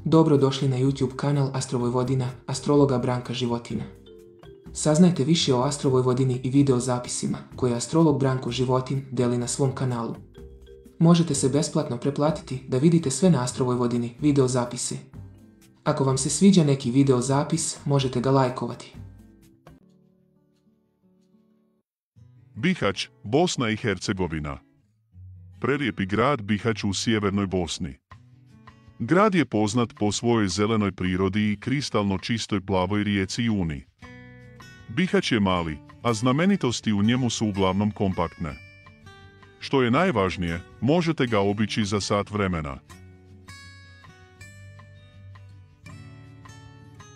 Dobro došli na YouTube kanal Astrovojvodina, astrologa Branka Životina. Saznajte više o Astrovojvodini i video zapisima koje astrolog Branko Životin deli na svom kanalu. Možete se besplatno pretplatiti da vidite sve na Astrovojvodini video zapise. Ako vam se sviđa neki video zapis, možete ga lajkovati. Bihać, Bosna i Hercegovina. Prelijepi grad Bihać u sjevernoj Bosni. Grad je poznat po svojoj zelenoj prirodi i kristalno čistoj plavoj rijeci Uni. Bihać je mali, a znamenitosti u njemu su uglavnom kompaktne. Što je najvažnije, možete ga obići za sat vremena.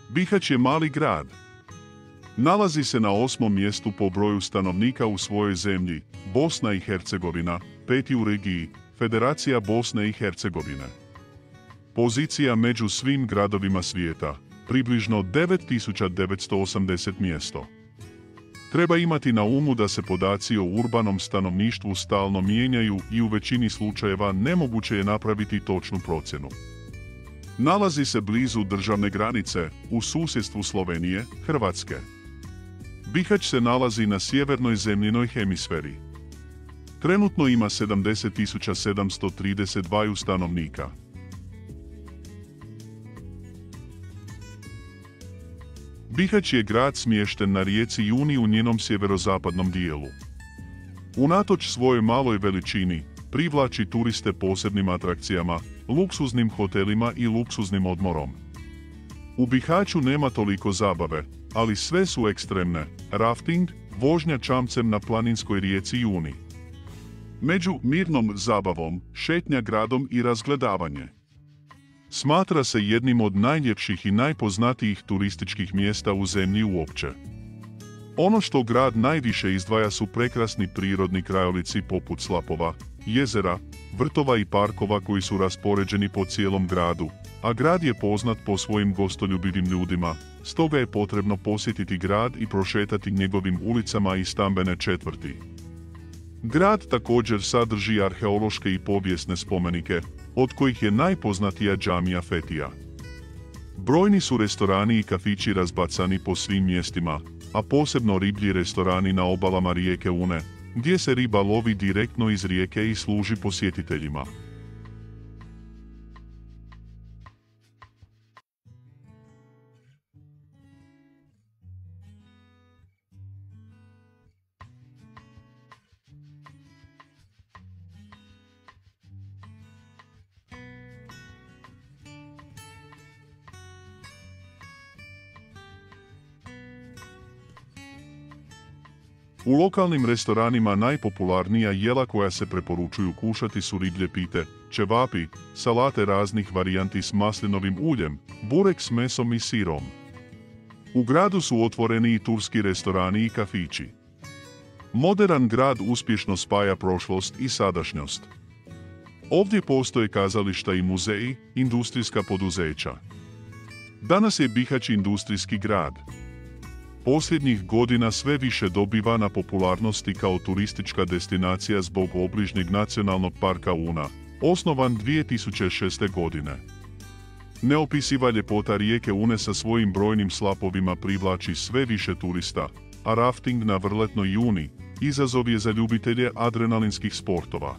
Bihać je mali grad. Nalazi se na 8. mjestu po broju stanovnika u svojoj zemlji, Bosna i Hercegovina, 5. u regiji, Federacija Bosne i Hercegovine. Pozicija među svim gradovima svijeta, približno 9980 mjesto. Treba imati na umu da se podaci o urbanom stanovništvu stalno mijenjaju i u većini slučajeva nemoguće je napraviti točnu procjenu. Nalazi se blizu državne granice, u susjedstvu Slovenije, Hrvatske. Bihać se nalazi na sjevernoj zemljinoj hemisferi. Trenutno ima 70.732 stanovnika. Bihać je grad smješten na rijeci Uni u njenom sjeverozapadnom dijelu. Unatoč svojoj maloj veličini, privlači turiste posebnim atrakcijama, luksuznim hotelima i luksuznim odmorom. U Bihaću nema toliko zabave, ali sve su ekstremne: rafting, vožnja čamcem na planinskoj rijeci Uni. Među mirnom zabavom, šetnja gradom i razgledavanje. Smatra se jednim od najljepših i najpoznatijih turističkih mjesta u zemlji uopće. Ono što grad najviše izdvaja su prekrasni prirodni krajolici poput slapova, jezera, vrtova i parkova koji su raspoređeni po cijelom gradu, a grad je poznat po svojim gostoljubivim ljudima, stoga je potrebno posjetiti grad i prošetati njegovim ulicama i stambene četvrti. Grad također sadrži arheološke i povijesne spomenike, od kojih je najpoznatija džamija Fetija. Brojni su restorani i kafići razbacani po svim mjestima, a posebno riblji restorani na obalama rijeke Une, gdje se riba lovi direktno iz rijeke i služi posjetiteljima. U lokalnim restoranima najpopularnija jela koja se preporučuju kušati su riblje pite, ćevapi, salate raznih varijanti s maslinovim uljem, burek s mesom i sirom. U gradu su otvoreni i turski restorani i kafići. Moderan grad uspješno spaja prošlost i sadašnjost. Ovdje postoje kazališta i muzeji, industrijska poduzeća. Danas je Bihać industrijski grad. Posljednjih godina sve više dobiva na popularnosti kao turistička destinacija zbog obližnjeg nacionalnog parka Una, osnovan 2006. godine. Neopisiva ljepota rijeke Une sa svojim brojnim slapovima privlači sve više turista, a rafting na vrletnoj Uni izazov je za ljubitelje adrenalinskih sportova.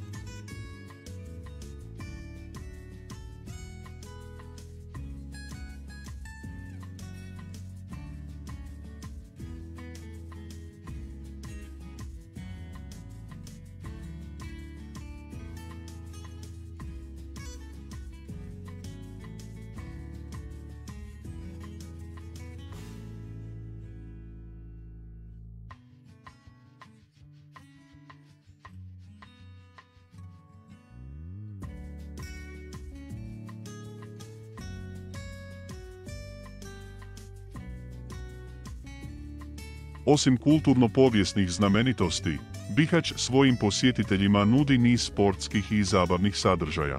Osim kulturno-povijesnih znamenitosti, Bihać svojim posjetiteljima nudi niz sportskih i zabavnih sadržaja.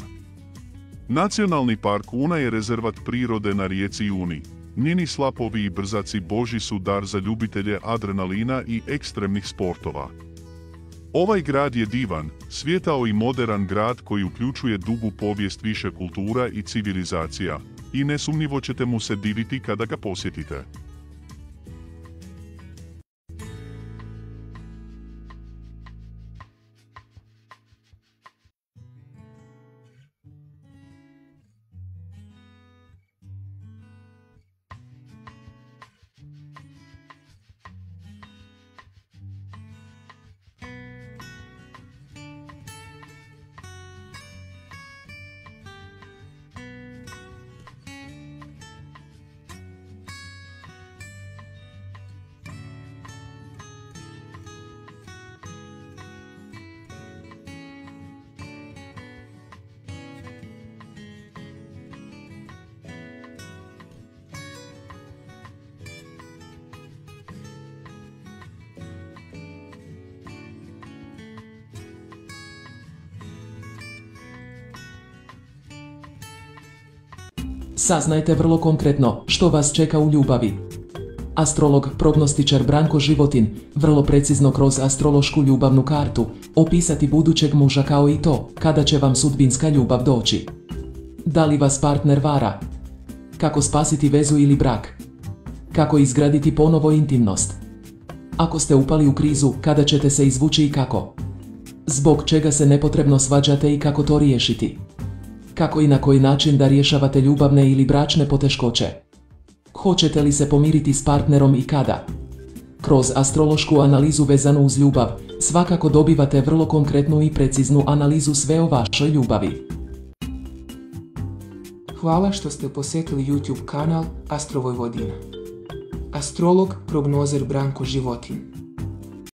Nacionalni park Una je rezervat prirode na rijeci Uni. Njeni slapovi i brzaci Božji su dar za ljubitelje adrenalina i ekstremnih sportova. Ovaj grad je divan, svijetao i moderan grad koji uključuje dugu povijest više kultura i civilizacija, i nesumnjivo ćete mu se diviti kada ga posjetite. Saznajte vrlo konkretno što vas čeka u ljubavi. Astrolog, prognostičar Branko Životin, vrlo precizno kroz astrološku ljubavnu kartu, opisati budućeg muža kao i to, kada će vam sudbinska ljubav doći. Da li vas partner vara? Kako spasiti vezu ili brak? Kako izgraditi ponovo intimnost? Ako ste upali u krizu, kada ćete se izvući i kako? Zbog čega se nepotrebno svađate i kako to riješiti? Kako i na koji način da rješavate ljubavne ili bračne poteškoće? Hoćete li se pomiriti s partnerom i kada? Kroz astrološku analizu vezanu uz ljubav, svakako dobivate vrlo konkretnu i preciznu analizu sve o vašoj ljubavi. Hvala što ste posjetili YouTube kanal Astro Vojvodina. Astrolog, prognozer Branko Životin.